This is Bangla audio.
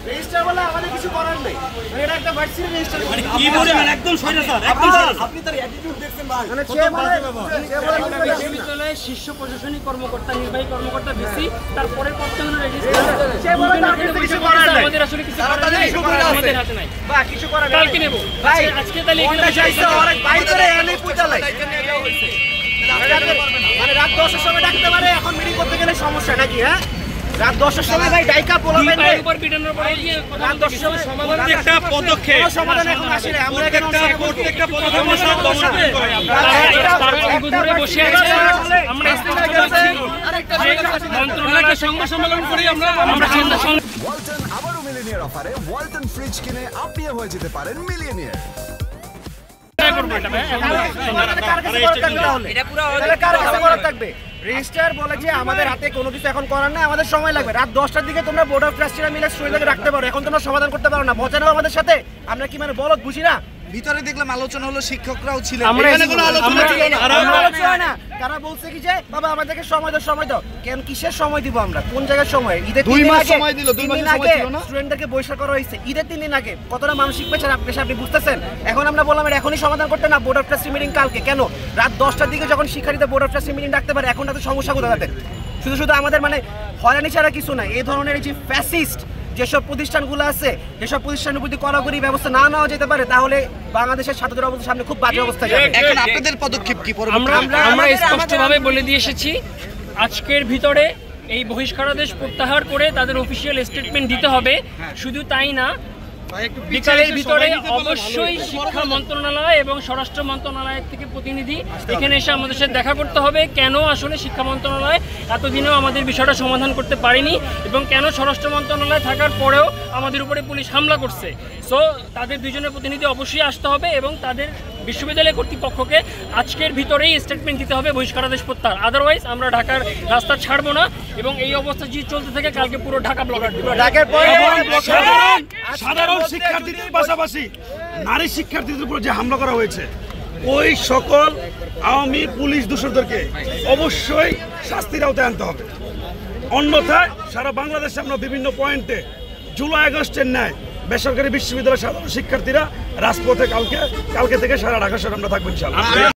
রেজিস্টার বলে আমাদের কিছু করার নেই, এটা একটা ভার্সিটি রেজিস্টার মানে কি বলে একদম সরে স্যার, একদম সরে। আপনি তার অ্যাটিটিউড দেখছেন ভাই, মানে সে বলে বিশ্ববিদ্যালয়ের শীর্ষ প্রশাসনিক কর্মকর্তা, নির্বাহী কর্মকর্তা ভিসি, তারপরে পদটা হলো রেজিস্ট্রার। সে বলে কিছু করার নেই, আমাদের আসলে কিছু করার নেই, আমাদের হাতে নাই বা কিছু করার নেই। কালকে নেব ভাই, আজকে তাহলে এখানে যাইছে অনেক বাইরে এনে পুজালাই, মানে রাত 10 এর সময় ডাকতে পারে, এখন মিটিং করতে গেলে সমস্যা নাকি? হ্যাঁ, রাত 10 এর সময় ভাই ডাইকা বলবেন না, উপর পিটানোর পরে গিয়ে রাত 10 এর সময় সমাধান, একটা পদক্ষেপ সমাধান এখন আসে না, আমরা প্রত্যেকটা পদক্ষেপ আমরা দমন করি। তারা ধরে বসে আছে, আমরা ইস্তেমা করছি, আরেকটা মন্ত্রণালয়কে সংবাদ সম্মেলন করি, আমরা ওয়ালটন আবারও মিলিয়নিয়ার অফারে ওয়ালটন ফ্রিজ কিনে আপনিও হয়ে যেতে পারেন মিলিয়নিয়ার। রেজিস্টার বলে যে আমাদের হাতে কোনো কিছু এখন করার নাই, আমাদের সময় লাগবে। রাত 10টার দিকে তোমরা বোর্ড অফ ট্রাস্টিরা মিলে স্টুডেন্টকে রাখতে পারো, এখন তোমরা সমাধান করতে পারো না, মজা নাও আমাদের সাথে। আমরা কি মানে বলদ বুঝি না? ভিতরে দেখলাম আলোচনা হলো, শিক্ষকরাও ছিলেন, এখানে কোনো আলোচনা ছিল না। তারা বলছে কি যে বাবা আমাদেরকে সময় দাও। কেন কিসের সময় দিব আমরা? কোন জায়গার সময়? ঈদের 2 মাস সময় দিল, 2 মাস সময় ছিল না, স্টুডেন্টদেরকে বহিষ্কার করা হয়েছে ঈদের 3 দিন আগে। কতটা মানসিক প্রেশার আপনি বুঝতেছেন? এখন আমরা বললাম এখনই সমাধান করতে না, বোর্ড অফ ট্রাস্টি মিটিং কালকে। কেন রাত 10টার দিকে যখন শিক্ষার্থীদের বোর্ড অফ ট্রাস্টি মিটিং ডাকতে পারে, এখন তাদের সমস্যা কোথায়? তাদের শুধু আমাদের মানে হয়রানি ছাড়া কিছু নাই। এই ধরনের যে ফ্যাসিস্ট যেসব প্রতিষ্ঠানগুলো আছে, যেসব প্রতিষ্ঠানের প্রতি কড়াকড়ি ব্যবস্থা না নেওয়া যেতে পারে, তাহলে বাংলাদেশের ছাত্রদের অবস্থা সামনে খুব বাজে অবস্থা যাবে। এখন আপনাদের পদক্ষেপ কি? আমরা স্পষ্টভাবে বলে দিয়ে এসেছি, আজকের ভিতরে এই বহিষ্কারাদেশ প্রত্যাহার করে তাদের অফিসিয়াল স্টেটমেন্ট দিতে হবে। শুধু তাই না, বিকালের ভিতরে অবশ্যই শিক্ষা মন্ত্রণালয় এবং স্বরাষ্ট্র মন্ত্রণালয়ের থেকে প্রতিনিধি এখানে এসে আমাদের সাথে দেখা করতে হবে। কেন আসলে শিক্ষা মন্ত্রণালয় এতদিনেও আমাদের বিষয়টা সমাধান করতে পারেনি এবং কেন স্বরাষ্ট্র মন্ত্রণালয় থাকার পরেও আমাদের উপরে পুলিশ হামলা করছে। সো তাদের দুজনের প্রতিনিধি অবশ্যই আসতে হবে এবং তাদের বিশ্ববিদ্যালয় কর্তৃপক্ষকে আজকের ভিতরেই স্টেটমেন্ট দিতে হবে বহিষ্কারাদেশ প্রত্যাহার। আদারওয়াইজ আমরা ঢাকার রাস্তা ছাড়বো না এবং এই অবস্থা যদি চলতে থাকে কালকে পুরো ঢাকা ব্লক দেবো। সাধারণ শিক্ষার্থীদের পাশাপাশি নারী শিক্ষার্থীদের উপর যে হামলা করা হয়েছে, ওই সকল আওয়ামী পুলিশ দূষরদেরকে অবশ্যই শাস্তির আওতায় আনতে হবে। অন্যথায় সারা বাংলাদেশে আমরা বিভিন্ন পয়েন্টে জুলাই আগস্টের ন্যায় বেসরকারি বিশ্ববিদ্যালয়ের সাধারণ শিক্ষার্থীরা রাজপথে কালকে থেকে সারা ঢাকা শহরে আমরা থাকবো ইনশাআল্লাহ।